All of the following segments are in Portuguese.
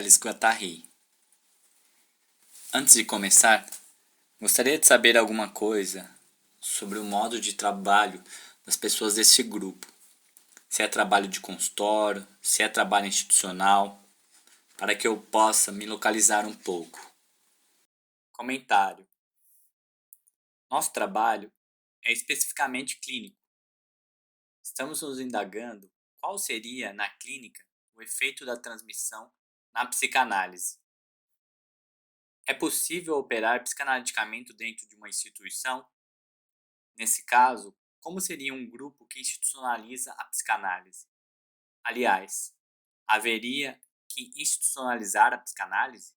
Charles Guattari. Antes de começar, gostaria de saber alguma coisa sobre o modo de trabalho das pessoas desse grupo. Se é trabalho de consultório, se é trabalho institucional, para que eu possa me localizar um pouco. Comentário. Nosso trabalho é especificamente clínico. Estamos nos indagando qual seria, na clínica, o efeito da transmissão na psicanálise. É possível operar psicanaliticamente dentro de uma instituição? Nesse caso, como seria um grupo que institucionaliza a psicanálise? Aliás, haveria que institucionalizar a psicanálise?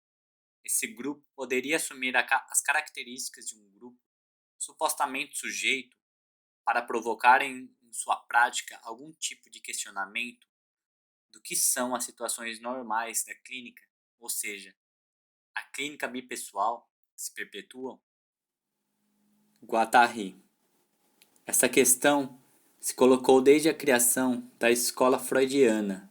Esse grupo poderia assumir as características de um grupo supostamente sujeito para provocar em sua prática algum tipo de questionamento do que são as situações normais da clínica, ou seja, a clínica bipessoal que se perpetuam? Guattari. Essa questão se colocou desde a criação da escola freudiana.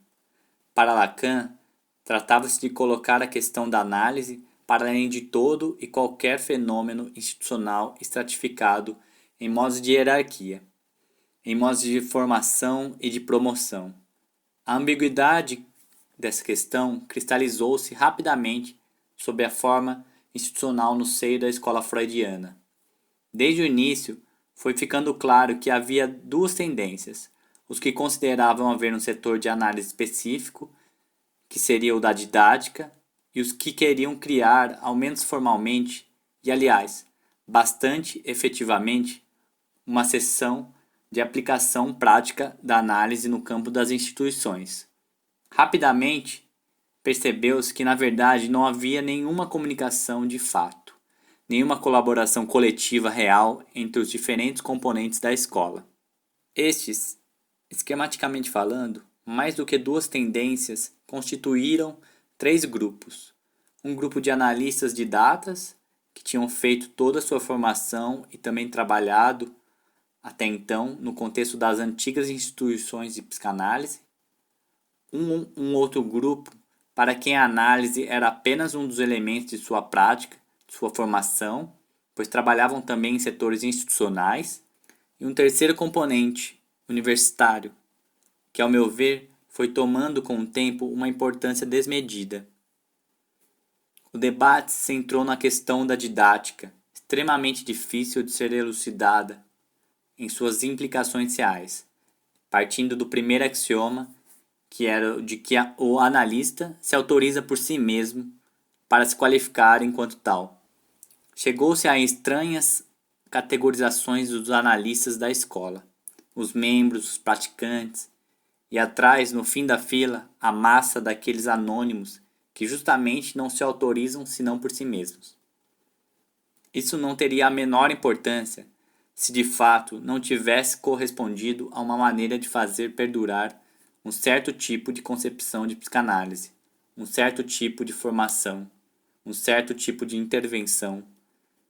Para Lacan, tratava-se de colocar a questão da análise para além de todo e qualquer fenômeno institucional estratificado em modos de hierarquia, em modos de formação e de promoção. A ambiguidade dessa questão cristalizou-se rapidamente sob a forma institucional no seio da escola freudiana. Desde o início, foi ficando claro que havia duas tendências: os que consideravam haver um setor de análise específico, que seria o da didática, e os que queriam criar, ao menos formalmente, e aliás, bastante efetivamente, uma seção de aplicação prática da análise no campo das instituições. Rapidamente, percebeu-se que na verdade não havia nenhuma comunicação de fato, nenhuma colaboração coletiva real entre os diferentes componentes da escola. Estes, esquematicamente falando, mais do que duas tendências, constituíram três grupos. Um grupo de analistas de datas, que tinham feito toda a sua formação e também trabalhado, até então, no contexto das antigas instituições de psicanálise. Um outro grupo para quem a análise era apenas um dos elementos de sua prática, de sua formação, pois trabalhavam também em setores institucionais. E um terceiro componente, universitário, que, ao meu ver, foi tomando com o tempo uma importância desmedida. O debate se centrou na questão da didática, extremamente difícil de ser elucidada em suas implicações reais, partindo do primeiro axioma, que era o de que o analista se autoriza por si mesmo para se qualificar enquanto tal. Chegou-se a estranhas categorizações dos analistas da escola, os membros, os praticantes, e atrás, no fim da fila, a massa daqueles anônimos que justamente não se autorizam senão por si mesmos. Isso não teria a menor importância se de fato não tivesse correspondido a uma maneira de fazer perdurar um certo tipo de concepção de psicanálise, um certo tipo de formação, um certo tipo de intervenção,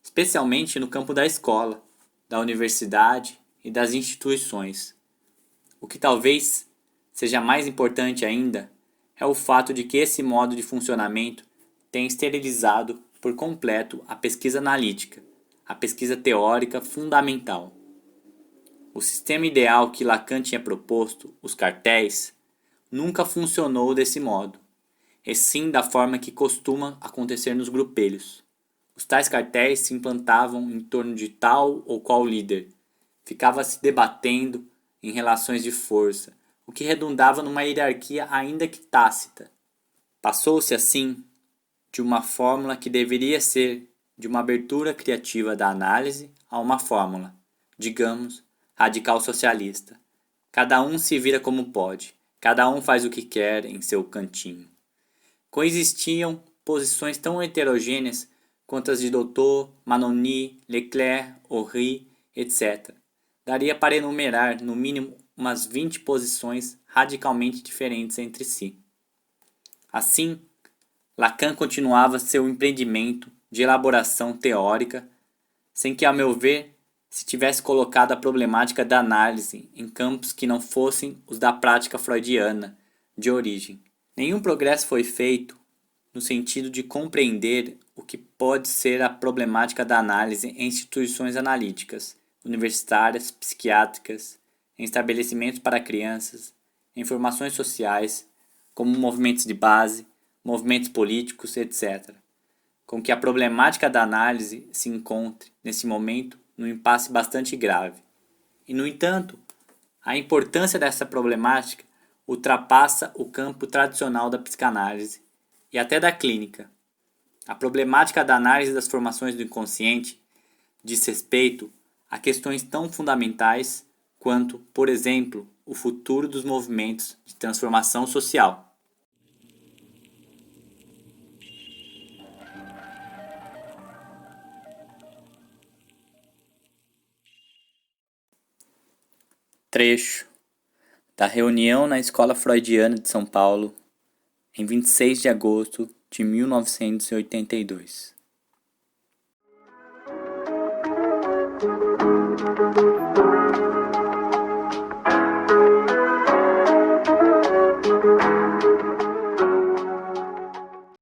especialmente no campo da escola, da universidade e das instituições. O que talvez seja mais importante ainda é o fato de que esse modo de funcionamento tem esterilizado por completo a pesquisa analítica, a pesquisa teórica fundamental. O sistema ideal que Lacan tinha proposto, os cartéis, nunca funcionou desse modo, e sim da forma que costuma acontecer nos grupelhos. Os tais cartéis se implantavam em torno de tal ou qual líder, ficava se debatendo em relações de força, o que redundava numa hierarquia ainda que tácita. Passou-se assim de uma fórmula que deveria ser de uma abertura criativa da análise a uma fórmula, digamos, radical socialista. Cada um se vira como pode, cada um faz o que quer em seu cantinho. Coexistiam posições tão heterogêneas quanto as de Doutor, Manoni, Leclerc, Horry, etc. Daria para enumerar, no mínimo, umas 20 posições radicalmente diferentes entre si. Assim, Lacan continuava seu empreendimento de elaboração teórica, sem que, a meu ver, se tivesse colocado a problemática da análise em campos que não fossem os da prática freudiana de origem. Nenhum progresso foi feito no sentido de compreender o que pode ser a problemática da análise em instituições analíticas, universitárias, psiquiátricas, em estabelecimentos para crianças, em formações sociais, como movimentos de base, movimentos políticos, etc., com que a problemática da análise se encontre, nesse momento, num impasse bastante grave. E, no entanto, a importância dessa problemática ultrapassa o campo tradicional da psicanálise e até da clínica. A problemática da análise das formações do inconsciente diz respeito a questões tão fundamentais quanto, por exemplo, o futuro dos movimentos de transformação social. Trecho da reunião na Escola Freudiana de São Paulo, em 26 de agosto de 1982.